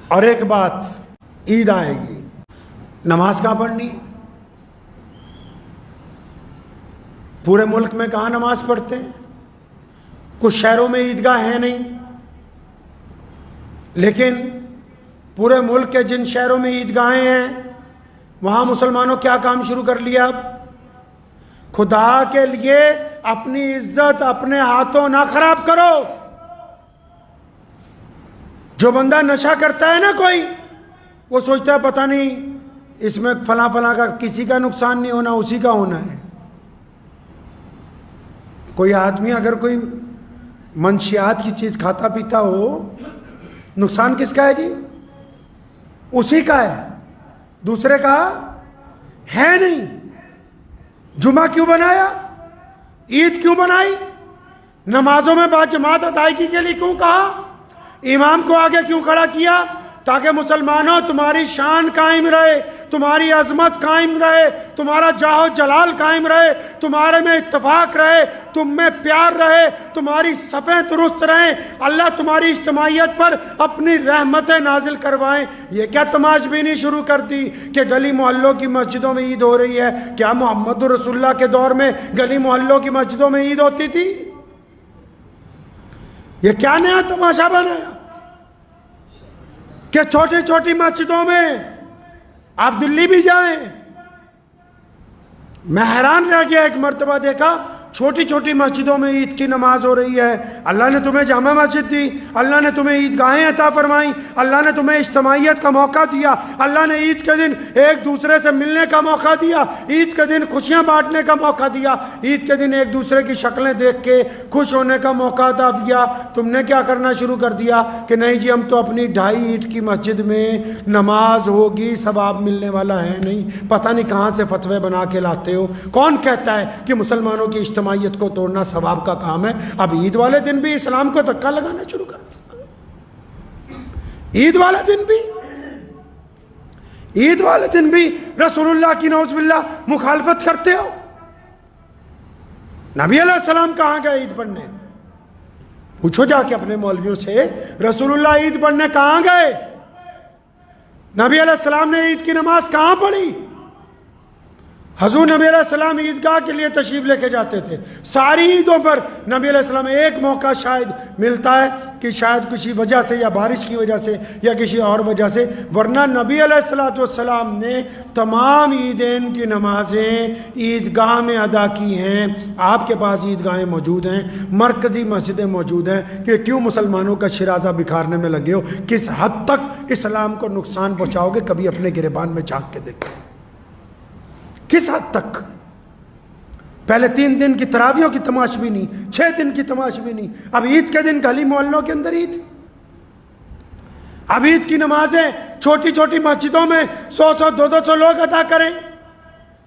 اور ایک بات، عید آئے گی، نماز کہاں پڑھنی؟ پورے ملک میں کہاں نماز پڑھتے ہیں؟ کچھ شہروں میں عیدگاہ ہیں نہیں، لیکن پورے ملک کے جن شہروں میں عیدگاہیں ہیں وہاں مسلمانوں کیا کام شروع کر لیا؟ اب خدا کے لیے اپنی عزت اپنے ہاتھوں نہ خراب کرو۔ جو بندہ نشہ کرتا ہے نا کوئی، وہ سوچتا ہے پتہ نہیں اس میں فلاں فلاں کا کسی کا نقصان نہیں ہونا، اسی کا ہونا ہے۔ کوئی آدمی اگر کوئی منشیات کی چیز کھاتا پیتا ہو، نقصان کس کا ہے جی؟ اسی کا ہے، دوسرے کا ہے نہیں۔ جمعہ کیوں بنایا؟ عید کیوں بنائی؟ نمازوں میں باجماعت ادائیگی کے لیے کیوں کہا؟ امام کو آگے کیوں کھڑا کیا؟ تاکہ مسلمانوں تمہاری شان قائم رہے، تمہاری عظمت قائم رہے، تمہارا جاہ و جلال قائم رہے، تمہارے میں اتفاق رہے، تم میں پیار رہے، تمہاری صفیں درست رہیں، اللہ تمہاری اجتماعیت پر اپنی رحمتیں نازل کروائیں۔ یہ کیا تماش بینی شروع کر دی کہ گلی محلوں کی مسجدوں میں عید ہو رہی ہے؟ کیا محمد رسول اللہ کے دور میں گلی محلوں کی مسجدوں میں عید ہوتی تھی؟ یہ کیا نیا تماشا بنایا کہ چھوٹی چھوٹی مسجدوں میں؟ آپ دلی بھی جائیں، میں حیران رہ گیا، ایک مرتبہ دیکھا چھوٹی چھوٹی مسجدوں میں عید کی نماز ہو رہی ہے۔ اللہ نے تمہیں جامع مسجد دی، اللہ نے تمہیں عیدگاہیں عطا فرمائیں، اللہ نے تمہیں اجتماعیت کا موقع دیا، اللہ نے عید کے دن ایک دوسرے سے ملنے کا موقع دیا، عید کے دن خوشیاں بانٹنے کا موقع دیا، عید کے دن ایک دوسرے کی شکلیں دیکھ کے خوش ہونے کا موقع عطا کیا۔ تم نے کیا کرنا شروع کر دیا کہ نہیں جی ہم تو اپنی 2.5 اینٹ کی مسجد میں نماز ہوگی، ثواب ملنے والا ہے نہیں۔ پتہ نہیں کہاں سے فتوے بنا کے لاتے ہو۔ کون کہتا ہے کہ مسلمانوں کی اجتماعیت کو توڑنا ثواب کا کام ہے؟ اب عید والے دن بھی اسلام کو دھکا لگانا شروع کر دیا۔ عید والے دن بھی رسول اللہ کی نعوذ باللہ مخالفت کرتے ہو۔ نبی علیہ السلام کہاں گئے عید پڑھنے؟ پوچھو جا کے اپنے مولویوں سے، رسول اللہ عید پڑھنے کہاں گئے؟ نبی علیہ السلام نے عید کی نماز کہاں پڑھی؟ حضور نبی علیہ السلام عیدگاہ کے لیے تشریف لے کے جاتے تھے۔ ساری عیدوں پر نبی علیہ السلام ایک موقع شاید ملتا ہے کہ شاید کسی وجہ سے یا بارش کی وجہ سے یا کسی اور وجہ سے، ورنہ نبی علیہ السلام نے تمام عیدین کی نمازیں عیدگاہ میں ادا کی ہیں۔ آپ کے پاس عیدگاہیں موجود ہیں، مرکزی مسجدیں موجود ہیں، کہ کیوں مسلمانوں کا شرازہ بکھارنے میں لگے ہو؟ کس حد تک اسلام کو نقصان پہنچاؤ گے؟ کبھی اپنے گریبان میں جھانک کے دیکھیں، کس حد تک؟ پہلے 3 دن کی تراویحوں کی تماش بھی نہیں، 6 دن کی تماش بھی نہیں، اب عید کے دن گلی محلوں کے اندر عید۔ اب عید کی نمازیں چھوٹی چھوٹی مسجدوں میں 100 200 لوگ ادا کریں۔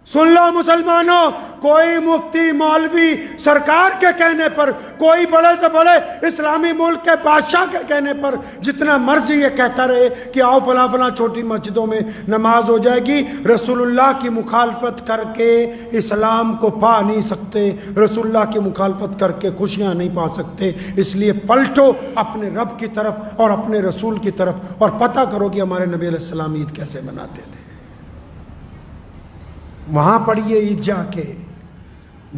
سن لو مسلمانوں، کوئی مفتی مولوی سرکار کے کہنے پر، کوئی بڑے سے بڑے اسلامی ملک کے بادشاہ کے کہنے پر جتنا مرضی یہ کہتا رہے کہ آؤ فلاں فلاں چھوٹی مسجدوں میں نماز ہو جائے گی، رسول اللہ کی مخالفت کر کے اسلام کو پا نہیں سکتے، رسول اللہ کی مخالفت کر کے خوشیاں نہیں پا سکتے۔ اس لیے پلٹو اپنے رب کی طرف اور اپنے رسول کی طرف اور پتہ کرو کہ ہمارے نبی علیہ السلام عید کیسے مناتے تھے۔ وہاں پڑھیے عید جا کے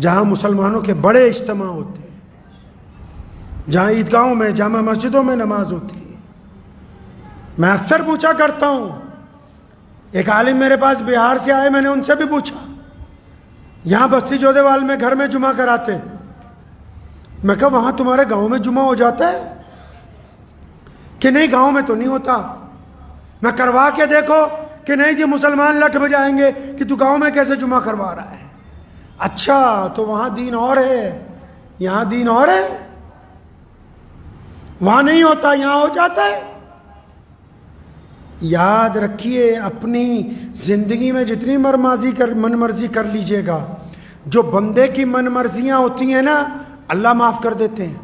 جہاں مسلمانوں کے بڑے اجتماع ہوتے ہیں، جہاں عیدگاہوں میں جامع مسجدوں میں نماز ہوتی ہے۔ میں اکثر پوچھا کرتا ہوں، ایک عالم میرے پاس بہار سے آئے، میں نے ان سے بھی پوچھا، یہاں بستی جودےوال میں گھر میں جمعہ کراتے، میں کہا وہاں تمہارے گاؤں میں جمعہ ہو جاتا ہے کہ نہیں؟ گاؤں میں تو نہیں ہوتا۔ میں کروا کے دیکھو کہ نہیں جی مسلمان لٹ بجائیں گے کہ تو گاؤں میں کیسے جمعہ کروا رہا ہے۔ اچھا تو وہاں دین اور ہے، یہاں دین اور ہے، وہاں نہیں ہوتا یہاں ہو جاتا ہے۔ یاد رکھیے اپنی زندگی میں جتنی من مرضی کر لیجئے گا، جو بندے کی من مرضیاں ہوتی ہیں نا اللہ معاف کر دیتے ہیں۔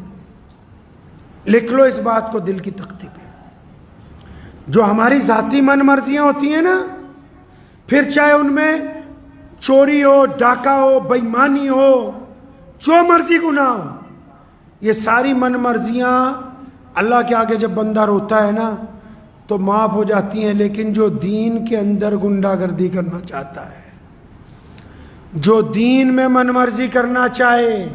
لکھ لو اس بات کو دل کی تختی پہ، جو ہماری ذاتی من مرضیاں ہوتی ہیں نا، پھر چاہے ان میں چوری ہو، ڈاکہ ہو، بے ایمانی ہو، جو مرضی گناہ ہو، یہ ساری من مرضیاں اللہ کے آگے جب بندہ روتا ہے نا تو معاف ہو جاتی ہیں، لیکن جو دین کے اندر گنڈا گردی کرنا چاہتا ہے، جو دین میں من مرضی کرنا چاہے،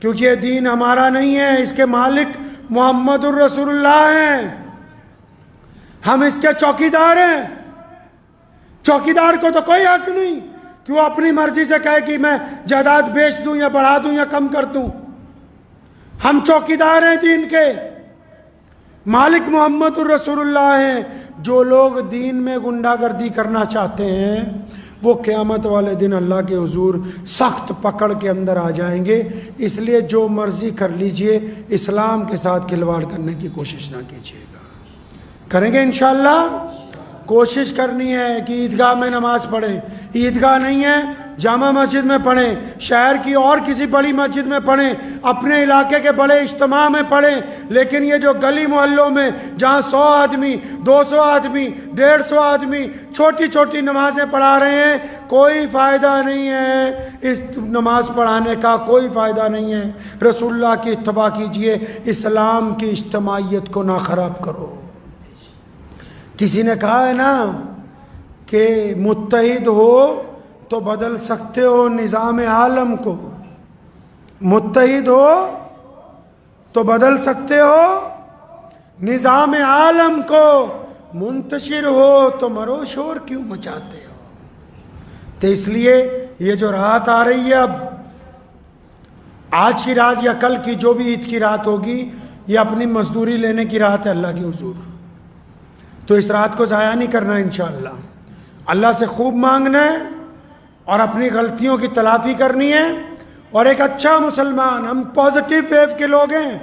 کیونکہ یہ دین ہمارا نہیں ہے، اس کے مالک محمد الرسول اللہ ہیں، ہم اس کے چوکیدار ہیں۔ چوکیدار کو تو کوئی حق نہیں کہ وہ اپنی مرضی سے کہے کہ میں جائیداد بیچ دوں یا بڑھا دوں یا کم کر دوں۔ ہم چوکیدار ہیں دین کے، مالک محمد الرسول اللہ ہیں۔ جو لوگ دین میں گنڈا گردی کرنا چاہتے ہیں وہ قیامت والے دن اللہ کے حضور سخت پکڑ کے اندر آ جائیں گے۔ اس لیے جو مرضی کر لیجئے، اسلام کے ساتھ کھلواڑ کرنے کی کوشش نہ کیجیے گا۔ کریں گے انشاءاللہ؟ کوشش کرنی ہے کہ عیدگاہ میں نماز پڑھیں، عیدگاہ نہیں ہے جامع مسجد میں پڑھیں، شہر کی اور کسی بڑی مسجد میں پڑھیں، اپنے علاقے کے بڑے اجتماع میں پڑھیں، لیکن یہ جو گلی محلوں میں جہاں 100 آدمی 200 آدمی 150 آدمی چھوٹی چھوٹی نمازیں پڑھا رہے ہیں، کوئی فائدہ نہیں ہے اس نماز پڑھانے کا، کوئی فائدہ نہیں ہے۔ رسول اللہ کی اتباع کیجئے، اسلام کی اجتماعیت کو نہ خراب کرو۔ کسی نے کہا ہے نا کہ متحد ہو تو بدل سکتے ہو نظام عالم کو، متحد ہو تو بدل سکتے ہو نظام عالم کو، منتشر ہو تو مرو شور کیوں مچاتے ہو۔ تو اس لیے یہ جو رات آ رہی ہے، اب آج کی رات یا کل کی جو بھی عید کی رات ہوگی، یہ اپنی مزدوری لینے کی رات ہے اللہ کے حضور۔ تو اس رات کو ضائع نہیں کرنا، انشاءاللہ اللہ سے خوب مانگنا ہے اور اپنی غلطیوں کی تلافی کرنی ہے، اور ایک اچھا مسلمان، ہم پازیٹیو ویو کے لوگ ہیں۔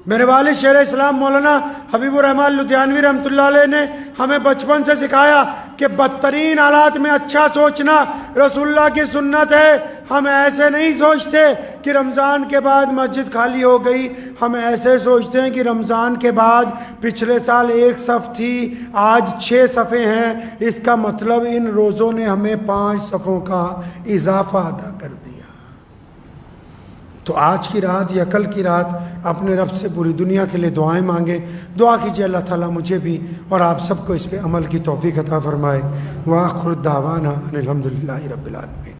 میرے والد شیخ اسلام مولانا حبیب الرحمن لدھیانوی رحمۃ اللہ علیہ نے ہمیں بچپن سے سکھایا کہ بدترین حالات میں اچھا سوچنا رسول اللہ کی سنت ہے۔ ہم ایسے نہیں سوچتے کہ رمضان کے بعد مسجد خالی ہو گئی، ہم ایسے سوچتے ہیں کہ رمضان کے بعد پچھلے سال 1 صف تھی، آج 6 صفیں ہیں، اس کا مطلب ان روزوں نے ہمیں 5 صفوں کا اضافہ ادا کر دیا۔ تو آج کی رات یا کل کی رات اپنے رب سے پوری دنیا کے لیے دعائیں مانگیں، دعا کیجئے اللہ تعالیٰ مجھے بھی اور آپ سب کو اس پہ عمل کی توفیق عطا فرمائے۔ وآخر دعوانا ان الحمدللہ رب العالمین۔